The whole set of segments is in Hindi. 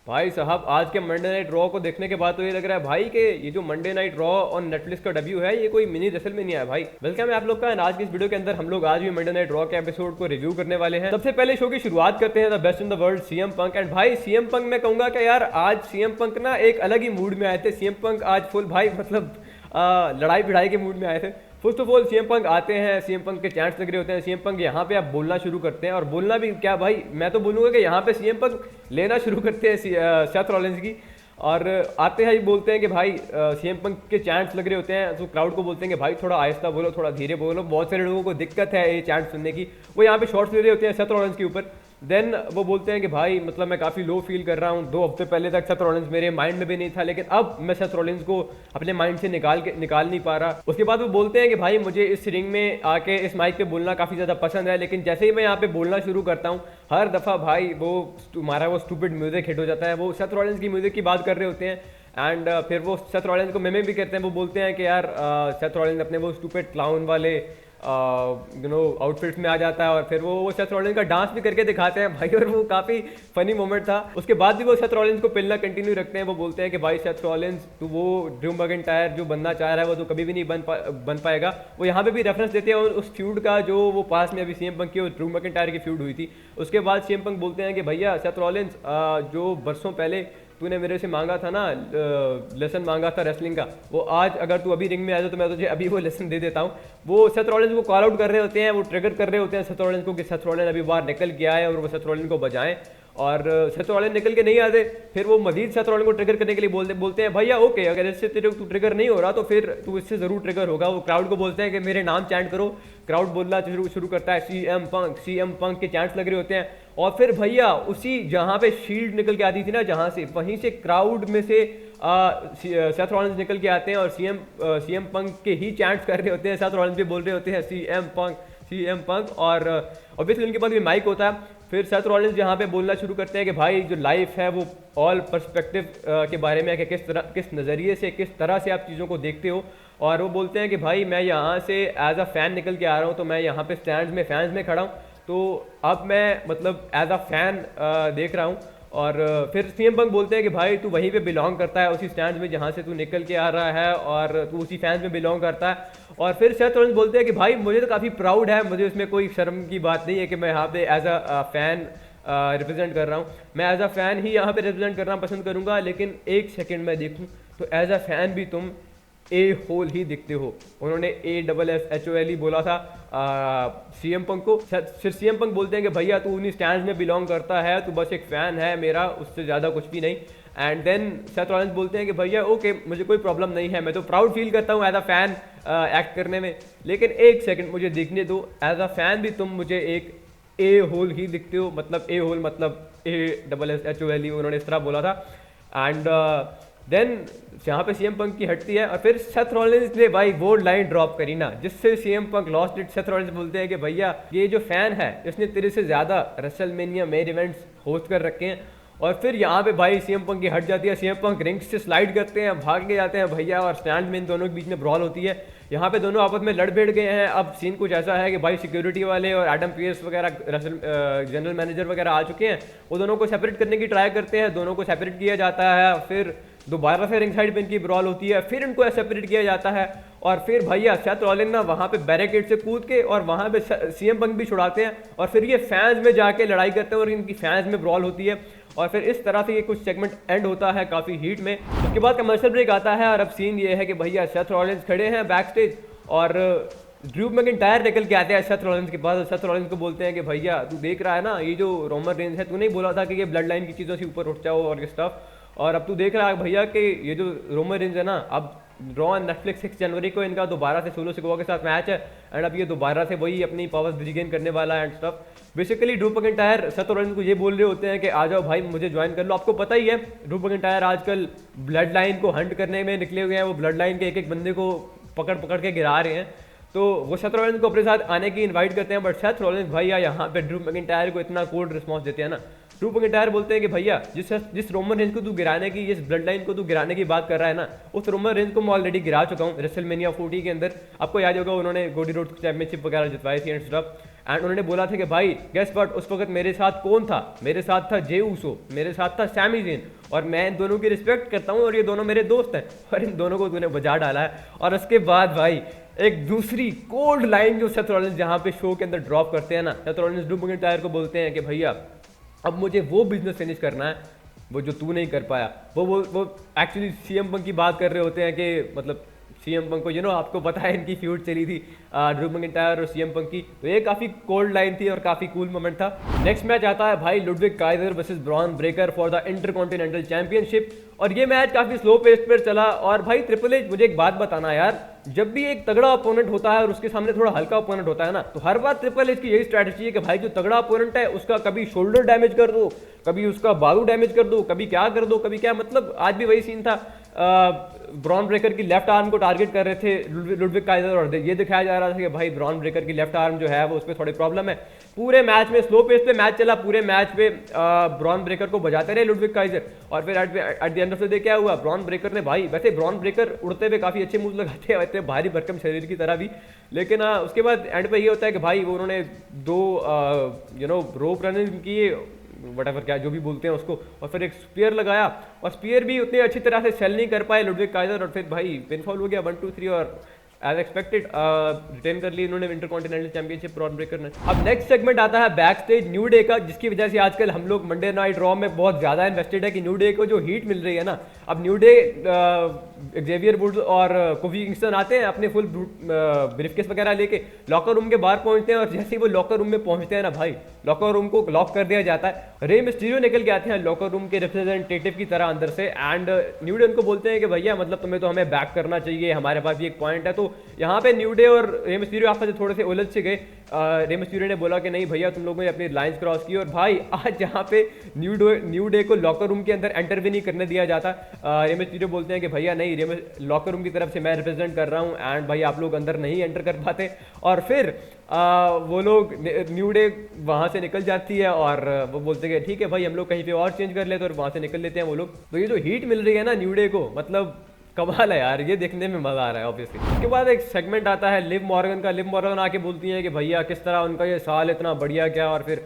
भाई साहब आज के मंडे नाइट रॉ को देखने के बाद तो ये लग रहा है भाई कि ये जो मंडे नाइट रॉ और नेटफ्लिक्स का डेब्यू है ये कोई मिनी रेसलमेनिया है भाई। वेलकम है आप लोग का। आज की इस वीडियो के अंदर हम लोग आज भी मंडे नाइट रॉ के एपिसोड को रिव्यू करने वाले हैं। सबसे पहले शो की शुरुआत करते हैं the best in the world CM Punk. And भाई सीएम पंक मैं कहूंगा कि यार आज सीएम पंक ना एक अलग ही मूड में आए थे। सीएम पंक आज फुल भाई मतलब लड़ाई भिड़ाई के मूड में आए थे। First of all CM Punk आते हैं, सीएम पंक के चैंट्स लग रहे होते हैं। सीएम पंक यहाँ पे आप बोलना शुरू करते हैं और बोलना भी क्या भाई, मैं तो बोलूँगा कि यहाँ पे सीएम पंक लेना शुरू करते हैं सेथ रॉलिंस की। और आते हैं बोलते हैं कि भाई सीएम पंक के चैंट्स लग रहे होते हैं तो क्राउड को बोलते हैं कि भाई थोड़ा आहिस्ता बोलो, थोड़ा धीरे बोलो। बहुत सारे लोगों को दिक्कत है ये चैंट सुनने की। वो यहाँ पे शॉर्ट्स ले रहे होते हैं सेथ रॉलिंस के ऊपर। देन वो बोलते हैं कि भाई मतलब मैं काफ़ी लो फील कर रहा हूँ। 2 हफ्ते पहले तक सेथ रॉलिंस मेरे माइंड में भी नहीं था, लेकिन अब मैं सेथ रॉलिंस को अपने माइंड से निकाल नहीं पा रहा। उसके बाद वो बोलते हैं कि भाई मुझे इस रिंग में आके इस माइक पे बोलना काफ़ी ज़्यादा पसंद है, लेकिन जैसे ही मैं यहाँ पे बोलना शुरू करता हूँ हर दफ़ा भाई वो तुम्हारा वो स्टूपिड म्यूजिक हिट हो जाता है। वो सेथ रॉलिंस की म्यूजिक की बात कर रहे होते हैं एंड फिर वो सेथ रॉलिंस को मेमे भी करते हैं। वो बोलते हैं कि यार सेथ रॉलिंस अपने वो स्टूपिड क्लाउन वाले आउटफिट्स में आ जाता है और फिर वो सेथ रॉलिंस का डांस भी करके दिखाते हैं भाई, और वो काफ़ी फनी मोमेंट था। उसके बाद भी वो सेथ रॉलिंस को पिलना कंटिन्यू रखते हैं। वो बोलते हैं कि भाई सेथ रॉलिंस तू वो ड्रू मैकिंटायर जो बनना चाह रहा है वो तो कभी भी नहीं बन पाएगा। वो यहाँ पे भी रेफरेंस देते हैं उस फ्यूड का जो वो पास में अभी सीएम पंक की और ड्रू मैकिंटायर की फ्यूड हुई थी। उसके बाद सीएम पंक बोलते हैं कि भैया सेथ रॉलिंस जो बरसों पहले तूने मेरे से मांगा था ना, लेसन मांगा था रेसलिंग का, वो आज अगर तू अभी रिंग में आ जाए तो मैं तुझे अभी वो लेसन दे देता हूँ। वो सेथ रॉलिंस को कॉल आउट कर रहे होते हैं, वो ट्रिगर कर रहे होते हैं सेथ रॉलिंस को कि सेथ रॉलिंस अभी बाहर निकल के आए और वो सेथ रॉलिंस को बजाएं। और सेथ रॉलिंस निकल के नहीं आते, फिर वो मजीद सेथ रॉलिंस को ट्रिगर करने के लिए बोलते हैं भैया ओके अगर इससे तेरे तू ट्रिगर नहीं हो रहा तो फिर तू इससे ज़रूर ट्रिगर होगा। वो क्राउड को बोलते हैं कि मेरे नाम चैंट करो। क्राउड बोलना शुरू करता है सीएम पंक के चैंट्स लग रहे होते हैं। और फिर भैया उसी जहाँ पे शील्ड निकल के आती थी ना, जहाँ से वहीं से क्राउड में से सेथ रॉलिंस निकल के आते हैं और सीएम पंक के ही चैंट्स कर रहे होते हैं। सेथ रॉलिंस भी बोल रहे होते हैं सीएम पंक और ऑब्वियसली उनके पास भी माइक होता है। फिर सेथ रॉलिंस यहाँ पे बोलना शुरू करते हैं कि भाई जो लाइफ है वो ऑल पर्सपेक्टिव के बारे में है कि किस नज़रिए से किस तरह से आप चीज़ों को देखते हो। और वो बोलते हैं कि भाई मैं यहाँ से एज अ फ़ैन निकल के आ रहा हूँ, तो मैं यहाँ पे फैंस में खड़ा हूँ, तो अब मैं मतलब एज अ फ़ैन देख रहा हूँ। और फिर सीएम पंक बोलते हैं कि भाई तू वहीं पे बिलोंग करता है, उसी स्टैंड में जहाँ से तू निकल के आ रहा है और तू उसी फैंस में बिलोंग करता है। और फिर सेथ रॉलिंस बोलते हैं कि भाई मुझे तो काफ़ी प्राउड है, मुझे उसमें कोई शर्म की बात नहीं है कि मैं यहाँ पे एज अ फ़ैन रिप्रेजेंट कर रहा हूँ। मैं एज अ फ़ैन ही यहाँ पे रिप्रेजेंट करना पसंद करूँगा, लेकिन एक सेकेंड में देखूँ तो एज अ फ़ैन भी तुम ए होल ही दिखते हो। उन्होंने ASSHOL ही बोला था सीएम पंक को। फिर सीएम पंक बोलते हैं कि भैया तू उन्हीं स्टैंड में बिलोंग करता है, तू बस एक फ़ैन है मेरा, उससे ज़्यादा कुछ भी नहीं। एंड देन सेथ रॉलिंस बोलते हैं कि भैया ओके मुझे कोई प्रॉब्लम नहीं है, मैं तो प्राउड फील करता हूँ एज अ फ़ैन एक्ट करने में, लेकिन एक सेकेंड मुझे देखने दो, एज अ फ़ैन भी तुम मुझे एक ए होल ही दिखते हो। मतलब ए होल मतलब ASSHOL उन्होंने इस तरह बोला था। एंड देन यहाँ पे सीएम पंक की हटती है और फिर सेथ रॉलिंस ने भाई वो लाइन ड्रॉप करी ना जिससे CM Punk lost it. Seth Rollins बोलते हैं कि भैया ये जो फैन है इसने तेरे से ज़्यादा रेसलमेनिया मेन इवेंट्स होस्ट कर रखे हैं। और फिर यहाँ पे भाई सीएम पंक की हट जाती है, सीएम पंक रिंग से स्लाइड करते हैं, भाग के जाते हैं भैया, और स्टैंड में इन दोनों के बीच में ब्रॉल होती है। यहाँ पे दोनों आपस में लड़ भिड़ गए हैं। अब सीन कुछ ऐसा है कि भाई सिक्योरिटी वाले और एडम पियर्स वगैरह जनरल मैनेजर वगैरह आ चुके हैं, वो दोनों को सेपरेट करने की ट्राई करते हैं, दोनों को सेपरेट किया जाता है। फिर दोबारा से रिंग साइड पे इनकी ब्रॉल होती है, फिर इनको सेपरेट किया जाता है। और फिर भैया सेथ रॉलिंस ना वहाँ पे बैरिकेड से कूद के और वहाँ पे सीएम पंक भी छुड़ाते हैं और फिर ये फैंस में जाके लड़ाई करते हैं और इनकी फैंस में ब्रॉल होती है। और फिर इस तरह से ये कुछ सेगमेंट एंड होता है काफ़ी हीट में। उसके बाद कमर्शियल ब्रेक आता है और अब सीन ये है कि भैया सेथ रॉलिंस खड़े हैं बैक स्टेज और ड्रू मैकिंटायर निकल के आते हैं सेथ रॉलिंस के पास। सेथ रॉलिंस को बोलते हैं कि भैया तू देख रहा है ना ये जो रोमन रेंज है, तू नहीं बोला था कि ये ब्लड लाइन की चीज़ों से ऊपर उठ जाओ और ये स्टफ, और अब तू देख रहा है भैया कि ये जो रोमन रेंज है ना, अब रॉ एंड नेटफ्लिक्स 6 जनवरी को इनका दोबारा से सोलो सिकोआ के साथ मैच है एंड अब ये दोबारा से वही अपनी पावर्स रिगेन करने वाला है and stuff. Basically Drew McIntyre Seth Rollins को ये बोल रहे होते हैं कि आ जाओ भाई मुझे ज्वाइन कर लो। आपको पता ही है ड्रू मैकिंटायर आजकल ब्लड लाइन को हंट करने में निकले हुए हैं, वो ब्लड लाइन के एक बंदे को पकड़ के गिरा रहे हैं। तो वो सेथ रॉलिंस को अपने साथ आने की इनवाइट करते हैं, बट सेथ रॉलिंस भैया यहाँ पे ड्रू मैकिंटायर को इतना कोल्ड रिस्पॉन्स देते हैं ना। ड्रू मैकिंटायर बोलते हैं कि भैया जिस रोमन रेंज को तू गिराने की, जिस ब्लड लाइन को तू गिराने की बात कर रहा है ना, उस रोमन रेंज को मैं ऑलरेडी गिरा चुका हूँ रेसलमेनिया 40 के अंदर। आपको याद होगा उन्होंने गोडी रोड चैंपियनशिप वगैरह जितवाई थी एंड स्टफ। एंड उन्होंने बोला था कि भाई गेस व्हाट, उस वक्त मेरे साथ कौन था, मेरे साथ था जे ऊसो, मेरे साथ था सैमी ज़ेन, और मैं इन दोनों की रिस्पेक्ट करता हूँ और ये दोनों मेरे दोस्त हैं, और इन दोनों को तूने बजा डाला है। और उसके बाद भाई एक दूसरी कोल्ड लाइन जो सेथ रॉलिंस जहाँ पे शो के अंदर ड्रॉप करते हैं ना, सेथ रॉलिंस ड्रू मैकिंटायर को बोलते हैं कि भैया अब मुझे वो बिजनेस फिनिश करना है वो जो तू नहीं कर पाया। वो एक्चुअली सीएम पंक की बात कर रहे होते हैं कि मतलब सीएम पंक को आपको पता है इनकी फ्यूड चली थी ड्रू मैकिंटायर और सीएम पंक की, तो ये काफ़ी कोल्ड लाइन थी और काफ़ी कूल मोमेंट था। नेक्स्ट मैच आता है भाई Ludwig Kaizer versus Bron Breakker for the intercontinental championship, और ये मैच काफ़ी स्लो पेस पर चला। और भाई ट्रिपल एच मुझे एक बात बताना यार, जब भी एक तगड़ा ओपोनेंट होता है और उसके सामने थोड़ा हल्का ओपोनेंट होता है ना, तो हर बार ट्रिपल एच की यही स्ट्रैटेजी है कि भाई जो तगड़ा ओपोनेंट है उसका कभी शोल्डर डैमेज कर दो, कभी उसका बाजू डैमेज कर दो, कभी क्या कर दो, कभी क्या। मतलब आज भी वही सीन था, ब्रॉन ब्रेकर की लेफ्ट आर्म को टारगेट कर रहे थे लुडविग काइजर, और ये दिखाया जा रहा था कि भाई ब्रॉन ब्रेकर की लेफ्ट आर्म जो है वो उस पर थोड़ी प्रॉब्लम है। पूरे मैच में स्लो पेस पे मैच चला, पूरे मैच पे ब्रॉन ब्रेकर को बजाते रहे लुडविग काइजर, और फिर at the end of the day क्या हुआ, ब्रॉन ब्रेकर ने भाई, वैसे ब्रॉन ब्रेकर उड़ते हुए काफ़ी अच्छे मूव लगाते हैं, इतने भारी भरकम शरीर की तरह भी, लेकिन उसके बाद एंड पे ये होता है कि भाई वो उन्होंने दो रोप रनिंग किए, वटेवर क्या जो भी बोलते हैं उसको, और फिर एक स्पीयर लगाया, और स्पीयर भी उतनी अच्छी तरह से सेल नहीं कर पाए लुडविग काइजर, और फिर भाई पिनफॉल हो गया 1 2 3, और एज एक्सपेक्टेड रिटेन कर ली इन्होंने इंटरकॉन्टिनेंटल चैंपियनशिप ब्रॉन ब्रेकर ने। अब नेक्स्ट सेगमेंट आता है बैक स्टेज न्यू डे का, जिसकी वजह से आजकल हम लोग मंडे नाइट रॉ में बहुत ज़्यादा इन्वेस्टेड है कि न्यू डे को जो हीट मिल रही है ना, अब न्यू डे एक्जेवियर वुड्स और कोफी किंगस्टन आते हैं अपने फुल ब्रीफकेस वगैरह लेके लॉकर रूम के बाहर पहुंचते हैं, और जैसे ही वो लॉकर रूम में पहुंचते हैं ना भाई, लॉकर रूम को लॉक कर दिया जाता है, रे मिस्टीरियो निकल के आते हैं लॉकर रूम के रिप्रेजेंटेटिव की तरह अंदर से, एंड न्यू डे उनको बोलते हैं कि भैया मतलब तुम्हें तो हमें बैक करना चाहिए, हमारे पास भी एक पॉइंट है। तो यहाँ पे न्यू डे और रे मिस्टीरियो आपस में थोड़े से उलझ से गए, रे मिस्टीरियो ने बोला कि नहीं भैया तुम लोगों ने अपनी लाइंस क्रॉस की, और भाई आज यहाँ पे न्यू डे को लॉकर रूम के अंदर एंटर भी नहीं करने दिया जाता। रे मिस्टीरियो बोलते हैं कि भैया नहीं, लॉकर रूम की तरफ से मैं रिप्रेजेंट कर रहा हूँ, एंड भाई आप लोग अंदर नहीं एंटर कर पाते, और फिर वो लोग न्यू डे वहाँ से निकल जाती है, और वो बोलते हैं ठीक है भाई हम लोग कहीं पे और चेंज कर लेते हैं, और वहाँ से निकल लेते हैं वो लोग। तो ये जो हीट मिल रही है ना न्यू डे को, मतलब कमाल है यार, ये देखने में मजा आ रहा है ऑब्वियसली। उसके बाद एक सेगमेंट आता है लिव मॉर्गन का। लिव मॉर्गन आके बोलती है कि भैया किस तरह उनका ये साल इतना बढ़िया गया, और फिर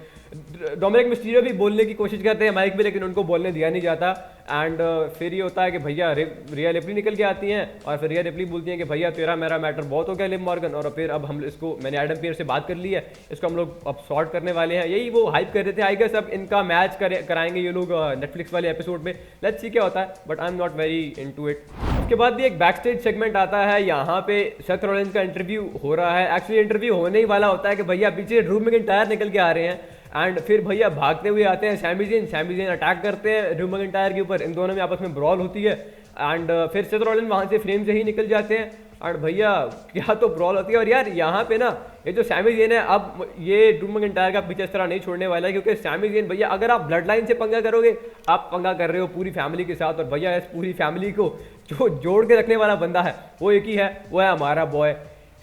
डोमिनिक मिस्टीरियो भी बोलने की कोशिश करते हैं माइक पे, लेकिन उनको बोलने दिया नहीं जाता। एंड फिर ये होता है कि भैया रिया रिप्ली निकल के आती हैं, और फिर रिया रिप्ली बोलती हैं कि भैया तेरा मेरा मैटर बहुत हो गया लिव मॉर्गन, और फिर अब हम इसको, मैंने एडम पियर्स से बात कर ली है, इसको हम लोग अब सॉर्ट करने वाले हैं। यही वो हाइप कर रहे थे आई गेस, अब इनका मैच कराएंगे ये लोग नेटफ्लिक्स वाले एपिसोड में, लेट्स सी क्या होता है, but I am not very into it. उसके बाद भी एक बैक स्टेज सेगमेंट आता है, यहाँ पे सेथ रॉलिंस का इंटरव्यू हो रहा है। एक्चुअली इंटरव्यू होने ही वाला होता है कि भैया पीछे ड्रू मैकिंटायर निकल के आ रहे हैं, एंड फिर भैया भागते हुए आते हैं सैमी ज़ेन अटैक करते हैं ड्रू मैकिंटायर के ऊपर, इन दोनों में आपस में ब्रॉल होती है, एंड फिर सेथ रॉलिंस वहाँ से फ्रेम से ही निकल जाते हैं, और भैया क्या तो ब्रॉल होती है। और यार यहाँ पे ना ये जो सैमी ज़ेन है, अब ये ड्रू मैकिंटायर का पीछे इस तरह नहीं छोड़ने वाला है, क्योंकि सैमी ज़ेन भैया अगर आप ब्लड लाइन से पंगा करोगे, आप पंगा कर रहे हो पूरी फैमिली के साथ, और भैया इस पूरी फैमिली को जो जोड़ के रखने वाला बंदा है वो एक ही है, वो है हमारा बॉय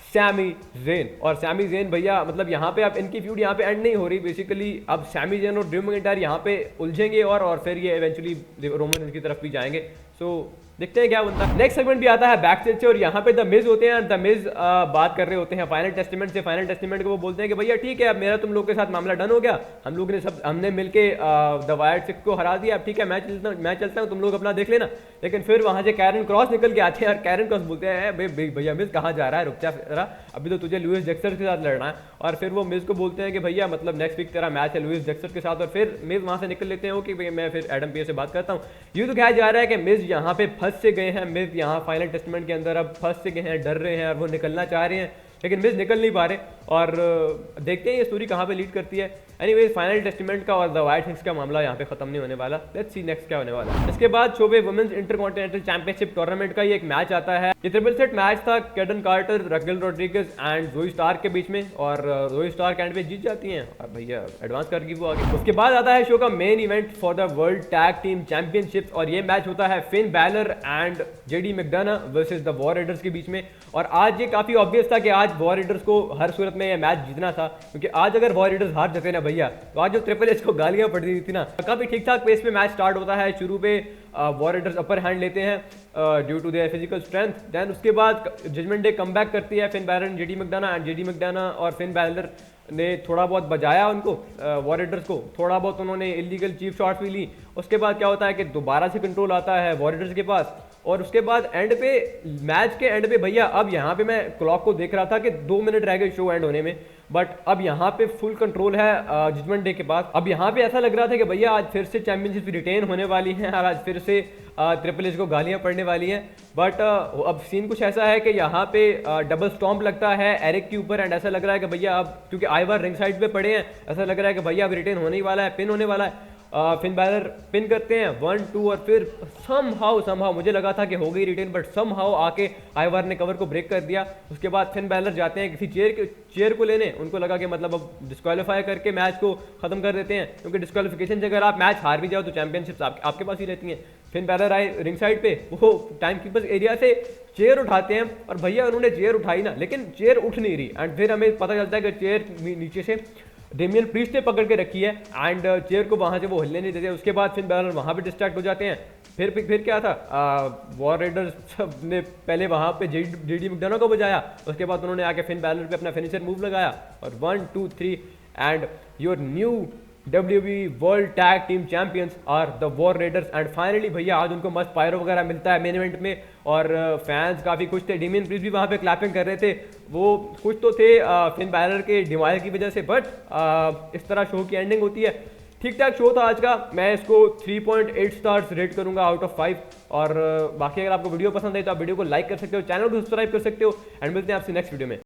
सैमी ज़ेन। और सैमी ज़ेन भैया मतलब यहाँ पे अब इनकी फ्यूड यहाँ पे एंड नहीं हो रही बेसिकली, अब सैमी ज़ेन और ड्रू मैकिंटायर यहाँ पे उलझेंगे, और फिर ये इवेंचुअली रोमन रेंज की तरफ भी जाएंगे। सो देखते हैं क्या बनता है। नेक्स्ट सेगमेंट भी आता है बैक स्टेज से, और यहाँ पे द मिज होते हैं, द मिज बात कर रहे होते हैं फाइनल टेस्टामेंट से। फाइनल टेस्टामेंट को वो बोलते हैं कि भैया ठीक है अब मेरा तुम लोग के साथ मामला डन हो गया, हम लोग ने हमने मिलके द वायर्ड सिक्स को हरा दिया, अब ठीक है मैं चलता हूँ, तुम लोग अपना देख लेना। लेकिन फिर वहाँ से कैरन क्रॉस निकल के आते हैं, और कैरन क्रॉस बोलते हैं भैया मिज कहाँ जा रहा है, रुक जा जरा, अभी तो तुझे लुइस जैक्सन के साथ लड़ना है। और फिर वो मिज को बोलते हैं कि भैया मतलब नेक्स्ट वीक तेरा मैच है लुइस जैक्सन के साथ, और फिर मिज वहाँ से निकल लेते हैं कि भैया मैं फिर एडम पियर्स से बात करता हूँ। यूँ तो कहा जा रहा है कि मिज यहाँ पे फंस से गए हैं, मिज यहाँ फाइनल टेस्टामेंट के अंदर अब फंस से गए हैं, डर रहे हैं, और वो निकलना चाह रहे हैं, लेकिन मिज निकल नहीं पा रहे, और देखते हैं ये स्टोरी कहाँ पे लीड करती है। एनीवेज फाइनल टेस्टामेंट का और द वाइट सिक्स का मामला यहाँ पे खत्म नहीं होने वाला, लेट्स सी नेक्स्ट क्या होने वाला है। इसके बाद शो पे वुमेन्स इंटरकॉन्टिनेंटल चैंपियनशिप टूर्नामेंट का ये एक मैच आता है। ये ट्रिपल सेट मैच था Kayden Carter, Raquel Rodriguez and Zoey Stark के बीच में, और जोई स्टार्क एंड पे जीत जाती हैं, और भैया एडवांस कर गई वो आगे। उसके बाद आता है शो का main event for the world tag team championship, और ये मैच होता है Finn Balor and JD McDonagh versus the war Riders के बीच में। और आज ये काफी ऑब्वियस था कि आज वॉर राइडर्स को हर सूरत में ये मैच जीतना था, क्योंकि आज अगर वॉर राइडर्स हार जाते ना भैया, तो आज जो ट्रिपल एच को गालियां पड़ रही थी ना, काफी ठीक ठाक पेस पे मैच स्टार्ट होता है। शुरू पे वॉर राइडर्स अपर हैंड लेते हैं due to their physical strength, then उसके बाद जजमेंट डे कमबैक करती है Finn Balor and JD McDonagh, और फिन बैलर ने थोड़ा बहुत बजाया उनको वॉर रेडर्स को, थोड़ा बहुत उन्होंने इलीगल चीप शॉट्स भी ली। उसके बाद क्या होता है कि दोबारा से कंट्रोल आता है वॉर रेडर्स के पास, और उसके बाद एंड पे, मैच के एंड पे भैया, अब यहाँ पे मैं क्लॉक को देख रहा था कि 2 मिनट रह गए शो एंड होने में, बट अब यहाँ पे फुल कंट्रोल है जजमेंट डे के पास। अब यहाँ पे ऐसा लग रहा था कि भैया आज फिर से चैंपियनशिप रिटेन होने वाली है और आज फिर से ट्रिपल एच को गालियाँ पड़ने वाली हैं। बट अब सीन कुछ ऐसा है कि यहाँ पे डबल स्टॉम्प लगता है एरिक के ऊपर, एंड ऐसा लग रहा है कि भैया अब क्योंकि आइवर रिंग साइड पे पड़े हैं, ऐसा लग रहा है कि भैया अब रिटेन होने ही वाला है, पिन होने वाला है। फिन बैलर पिन करते हैं 1 2 और फिर समहाउ मुझे लगा था कि हो गई रिटेन, बट समहाउ आके आइवर ने कवर को ब्रेक कर दिया। उसके बाद फिन बैलर जाते हैं किसी चेयर को लेने, उनको लगा कि मतलब अब डिस्क्वालीफाई करके मैच को खत्म कर देते हैं, क्योंकि डिस्क्वालिफिकेशन से अगर आप मैच हार भी जाओ तो चैंपियनशिप्स आपके पास ही रहती हैं। फिन बैलर आए रिंग साइड पे, वो टाइम कीपर्स एरिया से चेयर उठाते हैं, और भैया उन्होंने चेयर उठाई ना, लेकिन चेयर उठ नहीं रही, एंड फिर हमें पता चलता है कि चेयर नीचे से डेमियन प्रीस्ट ने पकड़ के रखी है, एंड चेयर को वहां से वो हिलने नहीं देते। उसके बाद फिन बैलर वहां पे डिस्ट्रैक्ट हो जाते हैं। फिर क्या था, वॉर रेडर्स ने पहले वहां पे जेडी मैकडोनाल्ड को बजाया, उसके बाद उन्होंने आके फिन बैलर पे अपना फिनिशर मूव लगाया, और 1 2 3 and your new WWE world tag team champions are the War Raiders. And finally भैया आज उनको मस्त पायरो वगैरह मिलता है मेन इवेंट में, और फैंस काफ़ी खुश थे। डेमियन प्रीस्ट भी वहाँ पे क्लैपिंग कर रहे थे, वो कुछ तो थे फिन बैलर के डिमायर की वजह से, बट इस तरह शो की एंडिंग होती है। ठीक ठाक शो था आज का, मैं इसको 3.8 स्टार्स रेट करूंगा आउट ऑफ 5। और बाकी अगर आपको वीडियो पसंद है तो आप वीडियो को लाइक कर सकते हो, चैनल को सब्सक्राइब कर सकते हो, एंड मिलते हैं आपसे नेक्स्ट वीडियो में।